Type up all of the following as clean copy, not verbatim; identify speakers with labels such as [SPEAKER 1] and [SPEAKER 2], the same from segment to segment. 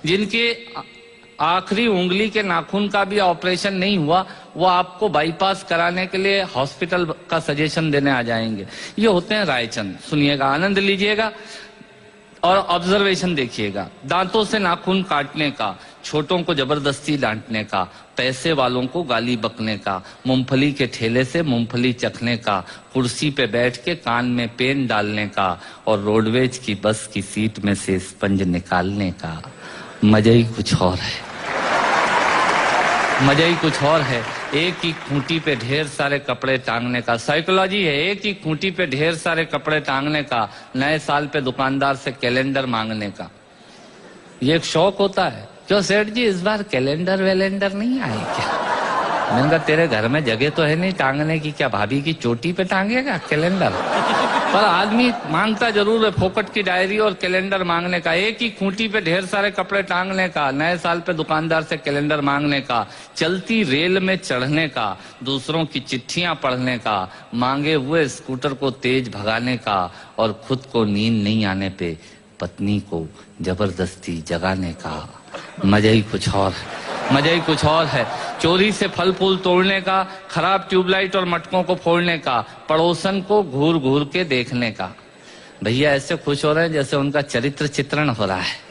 [SPEAKER 1] जिनके आखिरी उंगली के नाखून का भी ऑपरेशन नहीं हुआ, वो आपको बाईपास कराने के लिए हॉस्पिटल का सजेशन देने आ जाएंगे। ये होते हैं रायचंद। सुनिएगा, आनंद लीजिएगा और ऑब्जर्वेशन देखिएगा। दांतों से नाखून काटने का, छोटों को जबरदस्ती डांटने का, पैसे वालों को गाली बकने का, मूंगफली के ठेले से मूंगफली चखने का, कुर्सी पे बैठ के कान में पेन डालने का और रोडवेज की बस की सीट में से स्पंज निकालने का। मजा ही कुछ और है, मजा ही कुछ और है। एक ही खूंटी पे ढेर सारे कपड़े टांगने का, साइकोलॉजी है। एक ही खूंटी पे ढेर सारे कपड़े टांगने का, नए साल पे दुकानदार से कैलेंडर मांगने का, ये एक शौक होता है। क्यों सेठ जी, इस बार कैलेंडर वैलेंडर नहीं आए क्या? मैंने कहा तेरे घर में जगह तो है नहीं टांगने की, क्या भाभी की चोटी पे टांगेगा कैलेंडर? पर आदमी मांगता जरूर है, फोकट की डायरी और कैलेंडर मांगने का। एक ही खूंटी पे ढेर सारे कपड़े टांगने का, नए साल पे दुकानदार से कैलेंडर मांगने का, चलती रेल में चढ़ने का, दूसरों की चिट्ठियां पढ़ने का, मांगे हुए स्कूटर को तेज भगाने का और खुद को नींद नहीं आने पे पत्नी को जबरदस्ती जगाने का। मजा ही कुछ और है, मजा ही कुछ और है। चोरी से फल फूल तोड़ने का, खराब ट्यूबलाइट और मटकों को फोड़ने का, पड़ोसन को घूर घूर के देखने का। भैया ऐसे खुश हो रहे हैं जैसे उनका चरित्र चित्रण हो रहा है।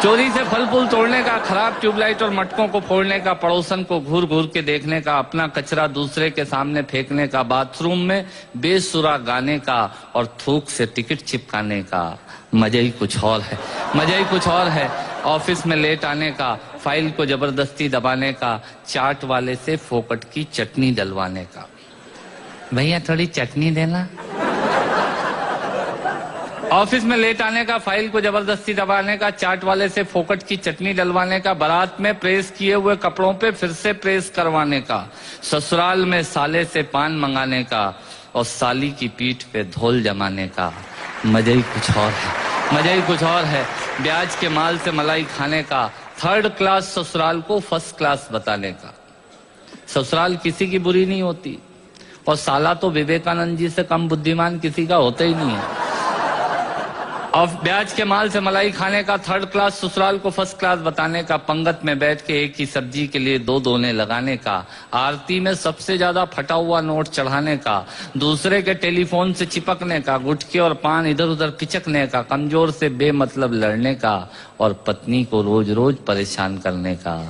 [SPEAKER 1] चोरी से फल फूल तोड़ने का, खराब ट्यूबलाइट और मटकों को फोड़ने का, पड़ोसन को घूर घूर के देखने का, अपना कचरा दूसरे के सामने फेंकने का, बाथरूम में बेसुरा गाने का और थूक से टिकट चिपकाने का। मजा ही कुछ और है, मजा ही कुछ और है। ऑफिस में लेट आने का, फाइल को जबरदस्ती दबाने का, चाट वाले से फोकट की चटनी डलवाने का। भैया थोड़ी चटनी देना। ऑफिस में लेट आने का, फाइल को जबरदस्ती दबाने का, चाट वाले से फोकट की चटनी डलवाने का, बारात में प्रेस किए हुए कपड़ों पे फिर से प्रेस करवाने का, ससुराल में साले से पान मंगाने का और साली की पीठ पे धोल जमाने का। मजा ही कुछ और है, मजा ही कुछ और है। ब्याज के माल से मलाई खाने का, थर्ड क्लास ससुराल को फर्स्ट क्लास बताने का। ससुराल किसी की बुरी नहीं होती और साला तो विवेकानंद जी से कम बुद्धिमान किसी का होता ही नहीं है। और ब्याज के माल से मलाई खाने का, थर्ड क्लास ससुराल को फर्स्ट क्लास बताने का, पंगत में बैठ के एक ही सब्जी के लिए दो दोने लगाने का, आरती में सबसे ज्यादा फटा हुआ नोट चढ़ाने का, दूसरे के टेलीफोन से चिपकने का, गुटके और पान इधर उधर पिचकने का, कमजोर से बेमतलब लड़ने का और पत्नी को रोज रोज परेशान करने का।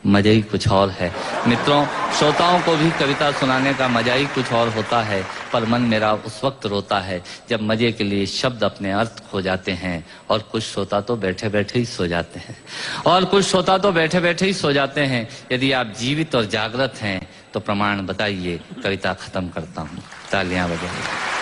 [SPEAKER 1] मजा ही कुछ और है। मित्रों, श्रोताओं को भी कविता सुनाने का मजा ही कुछ और होता है, पर मन मेरा उस वक्त रोता है जब मजे के लिए शब्द अपने अर्थ खो जाते हैं और कुछ श्रोता तो बैठे बैठे ही सो जाते हैं, और कुछ श्रोता तो बैठे बैठे ही सो जाते हैं। यदि आप जीवित और जागृत हैं तो प्रमाण बताइए। कविता खत्म करता हूँ, तालियां बजाइए।